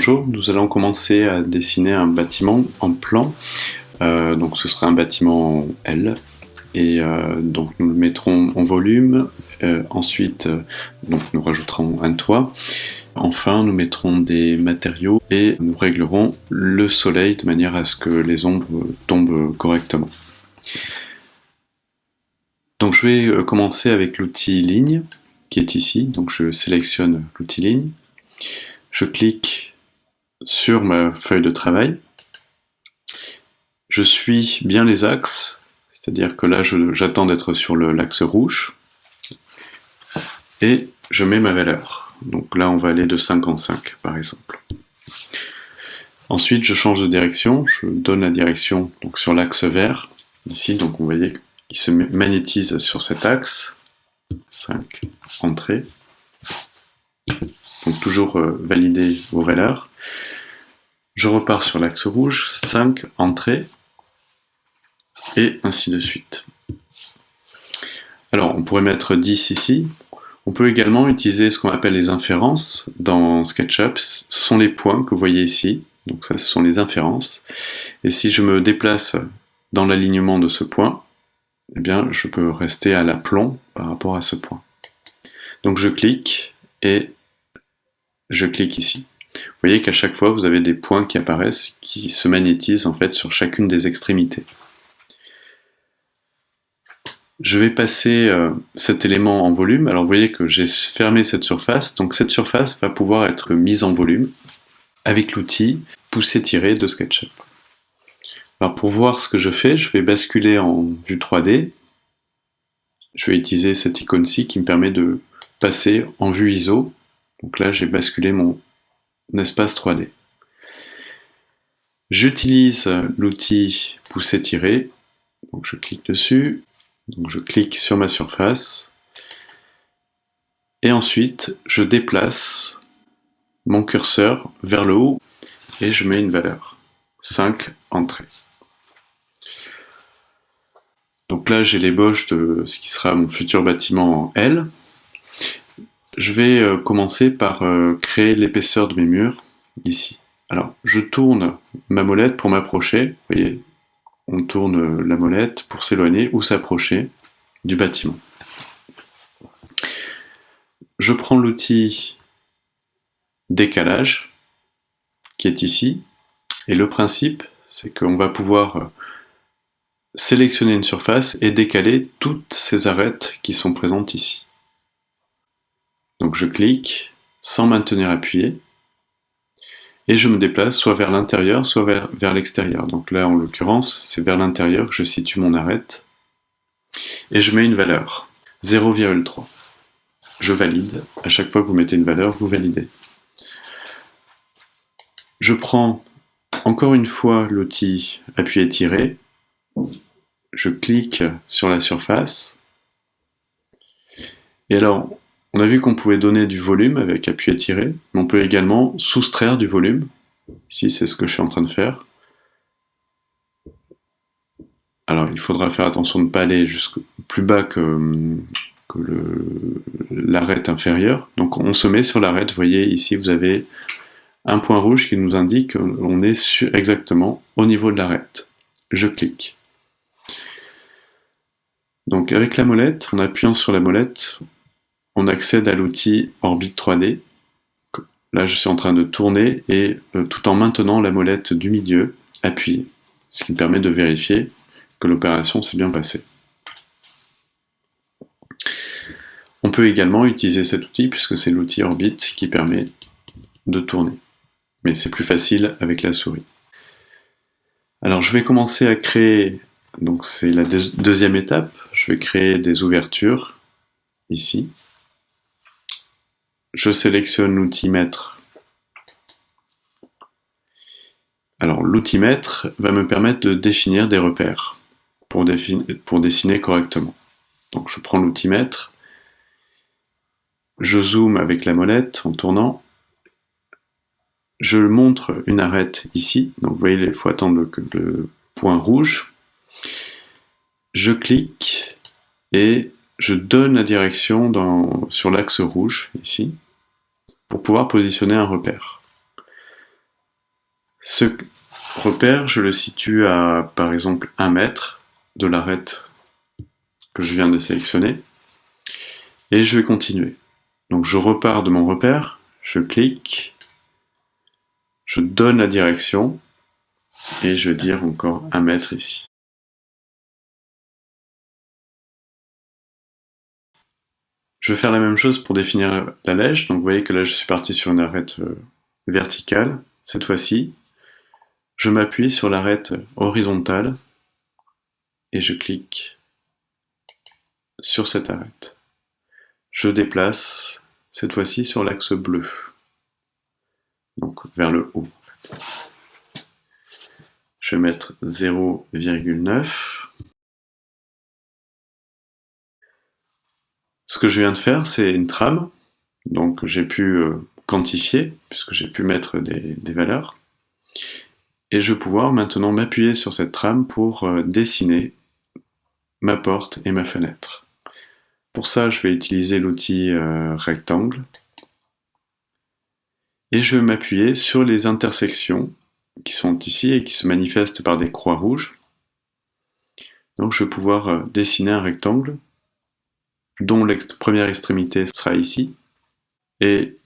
Bonjour, nous allons commencer à dessiner un bâtiment en plan. Donc ce sera un bâtiment L. Et donc nous le mettrons en volume. Ensuite, donc nous rajouterons un toit. Enfin, nous mettrons des matériaux et nous réglerons le soleil de manière à ce que les ombres tombent correctement. Donc je vais commencer avec l'outil ligne qui est ici. Donc je sélectionne l'outil ligne. Je clique sur ma feuille de travail. Je suis bien les axes, c'est-à-dire que là j'attends d'être sur l'axe rouge. Et je mets ma valeur. Donc là on va aller de 5 en 5 par exemple. Ensuite je change de direction, je donne la direction donc, sur l'axe vert. Ici donc vous voyez qu'il se magnétise sur cet axe. 5, entrée. Donc toujours valider vos valeurs. Je repars sur l'axe rouge, 5, entrée, et ainsi de suite. Alors, on pourrait mettre 10 ici. On peut également utiliser ce qu'on appelle les inférences dans SketchUp. Ce sont les points que vous voyez ici. Donc ça, ce sont les inférences. Et si je me déplace dans l'alignement de ce point, eh bien, je peux rester à l'aplomb par rapport à ce point. Donc je clique et je clique ici. Vous voyez qu'à chaque fois, vous avez des points qui apparaissent, qui se magnétisent en fait sur chacune des extrémités. Je vais passer cet élément en volume. Alors vous voyez que j'ai fermé cette surface, donc cette surface va pouvoir être mise en volume avec l'outil pousser-tirer de SketchUp. Alors pour voir ce que je fais, je vais basculer en vue 3D. Je vais utiliser cette icône-ci qui me permet de passer en vue ISO. Donc là, j'ai basculé mon espace 3D. J'utilise l'outil pousser-tirer. Donc je clique dessus. Donc je clique sur ma surface. Et ensuite, je déplace mon curseur vers le haut et je mets une valeur. 5, entrée. Donc là, j'ai l'ébauche de ce qui sera mon futur bâtiment en L. Je vais commencer par créer l'épaisseur de mes murs, ici. Alors, je tourne ma molette pour m'approcher. Vous voyez, on tourne la molette pour s'éloigner ou s'approcher du bâtiment. Je prends l'outil décalage, qui est ici. Et le principe, c'est qu'on va pouvoir sélectionner une surface et décaler toutes ces arêtes qui sont présentes ici. Donc je clique sans maintenir appuyé et je me déplace soit vers l'intérieur, soit vers l'extérieur. Donc là, en l'occurrence, c'est vers l'intérieur que je situe mon arête et je mets une valeur, 0,3. Je valide. À chaque fois que vous mettez une valeur, vous validez. Je prends encore une fois l'outil appuyer-tirer. Je clique sur la surface. Et alors, on a vu qu'on pouvait donner du volume avec appuyer-tirer, mais on peut également soustraire du volume. Ici, c'est ce que je suis en train de faire. Alors, il faudra faire attention de ne pas aller jusqu'au plus bas que l'arête inférieure. Donc, on se met sur l'arête. Vous voyez, ici, vous avez un point rouge qui nous indique qu'on est exactement au niveau de l'arête. Je clique. Donc, avec la molette, en appuyant sur la molette, on accède à l'outil Orbite 3D. Là, je suis en train de tourner et tout en maintenant la molette du milieu appuyée, ce qui me permet de vérifier que l'opération s'est bien passée. On peut également utiliser cet outil puisque c'est l'outil Orbite qui permet de tourner. Mais c'est plus facile avec la souris. Alors, je vais commencer à créer, donc c'est la deuxième étape, je vais créer des ouvertures ici. Je sélectionne l'outil mètre. Alors l'outil mètre va me permettre de définir des repères pour dessiner correctement. Donc je prends l'outil mètre, je zoome avec la molette en tournant, je montre une arête ici, donc vous voyez, il faut attendre le point rouge, je clique et je donne la direction sur l'axe rouge, ici, pour pouvoir positionner un repère. Ce repère, je le situe à, par exemple, 1 mètre de l'arête que je viens de sélectionner, et je vais continuer. Donc je repars de mon repère, je clique, je donne la direction, et je vais dire encore 1 mètre ici. Je vais faire la même chose pour définir la lège, donc vous voyez que là je suis parti sur une arête verticale, cette fois-ci. Je m'appuie sur l'arête horizontale, et je clique sur cette arête. Je déplace, cette fois-ci sur l'axe bleu, donc vers le haut. Je vais mettre 0,9. Ce que je viens de faire, c'est une trame, donc j'ai pu quantifier, puisque j'ai pu mettre des valeurs, et je vais pouvoir maintenant m'appuyer sur cette trame pour dessiner ma porte et ma fenêtre. Pour ça, je vais utiliser l'outil rectangle, et je vais m'appuyer sur les intersections qui sont ici et qui se manifestent par des croix rouges. Donc je vais pouvoir dessiner un rectangle dont la première extrémité sera ici et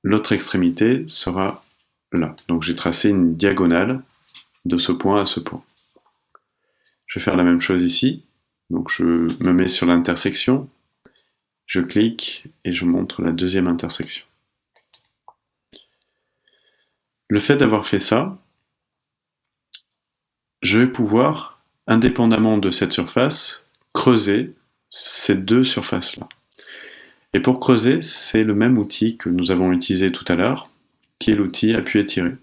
l'autre extrémité sera là. Donc j'ai tracé une diagonale de ce point à ce point. Je vais faire la même chose ici. Donc je me mets sur l'intersection, je clique et je montre la deuxième intersection. Le fait d'avoir fait ça, je vais pouvoir, indépendamment de cette surface, creuser ces deux surfaces-là. Et pour creuser, c'est le même outil que nous avons utilisé tout à l'heure, qui est l'outil appuyer-tirer.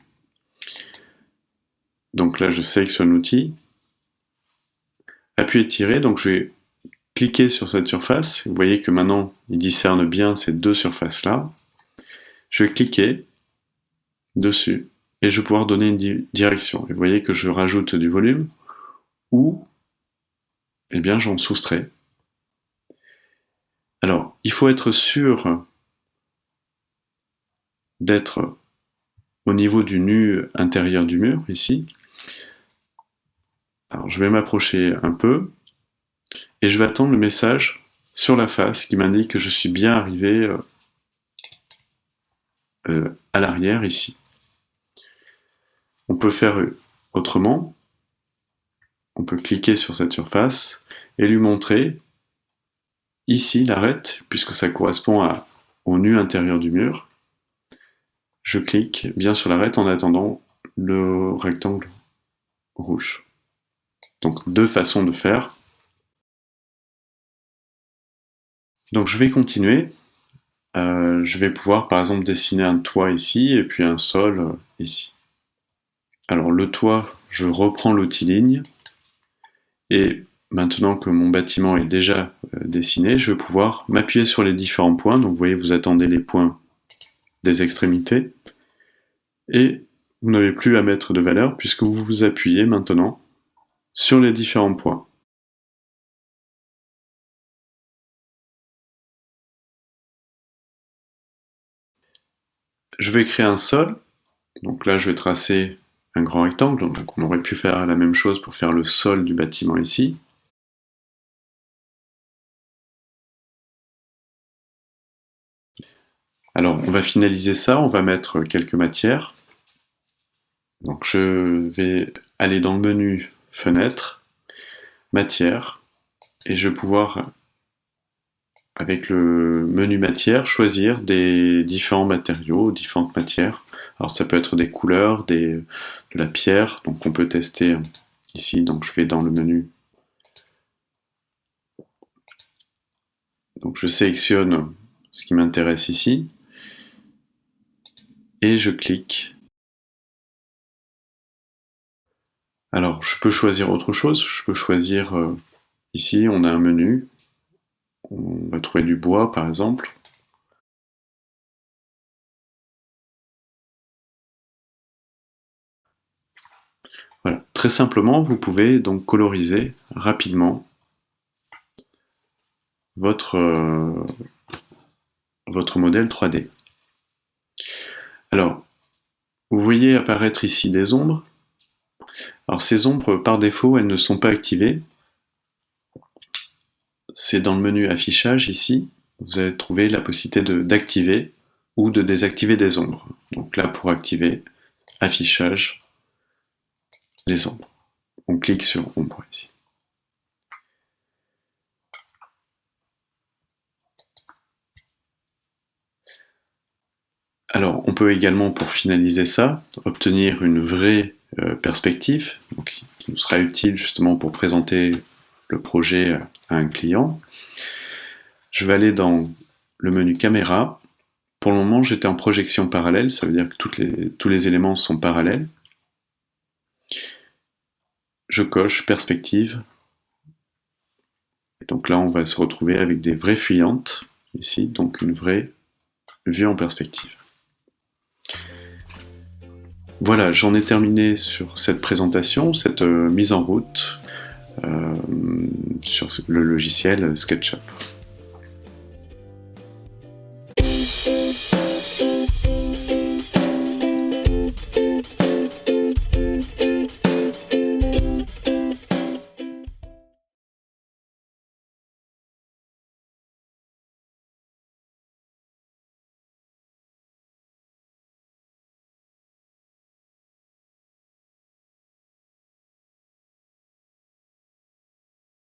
Donc là, je sélectionne l'outil, appuyer-tirer, donc je vais cliquer sur cette surface. Vous voyez que maintenant, il discerne bien ces deux surfaces-là. Je vais cliquer dessus et je vais pouvoir donner une direction. Et vous voyez que je rajoute du volume ou, eh bien, j'en soustrais. Alors, il faut être sûr d'être au niveau du nu intérieur du mur, ici. Alors, je vais m'approcher un peu et je vais attendre le message sur la face qui m'indique que je suis bien arrivé à l'arrière, ici. On peut faire autrement. On peut cliquer sur cette surface et lui montrer ici l'arête, puisque ça correspond au nu intérieur du mur. Je clique bien sur l'arête en attendant le rectangle rouge. Donc deux façons de faire. Donc je vais continuer. Je vais pouvoir par exemple dessiner un toit ici et puis un sol ici. Alors le toit, je reprends l'outil ligne et maintenant que mon bâtiment est déjà dessiné, je vais pouvoir m'appuyer sur les différents points. Donc vous voyez, vous attendez les points des extrémités et vous n'avez plus à mettre de valeur puisque vous vous appuyez maintenant sur les différents points. Je vais créer un sol, donc là je vais tracer un grand rectangle, donc on aurait pu faire la même chose pour faire le sol du bâtiment ici. Alors on va finaliser ça, on va mettre quelques matières. Donc je vais aller dans le menu Fenêtre, Matière, et je vais pouvoir, avec le menu Matière, choisir des différents matériaux, différentes matières. Alors ça peut être des couleurs, de la pierre, donc on peut tester ici. Donc je vais dans le menu. Donc je sélectionne ce qui m'intéresse ici, et je clique. Alors je peux choisir autre chose, je peux choisir, ici on a un menu, on va trouver du bois par exemple. Voilà. Très simplement, vous pouvez donc coloriser rapidement votre modèle 3D. Alors, Vous voyez apparaître ici des ombres. Alors ces ombres, par défaut, elles ne sont pas activées. C'est dans le menu affichage ici, vous allez trouver la possibilité d'activer ou de désactiver des ombres. Donc là, pour activer, affichage, les ombres. On clique sur ombre ici. Alors, on peut également, pour finaliser ça, obtenir une vraie perspective, donc, qui nous sera utile justement pour présenter le projet à un client. Je vais aller dans le menu caméra. Pour le moment, j'étais en projection parallèle, ça veut dire que tous les éléments sont parallèles. Je coche perspective. Et donc là, on va se retrouver avec des vraies fuyantes, ici, donc une vraie vue en perspective. Voilà, j'en ai terminé sur cette présentation, cette mise en route sur le logiciel SketchUp.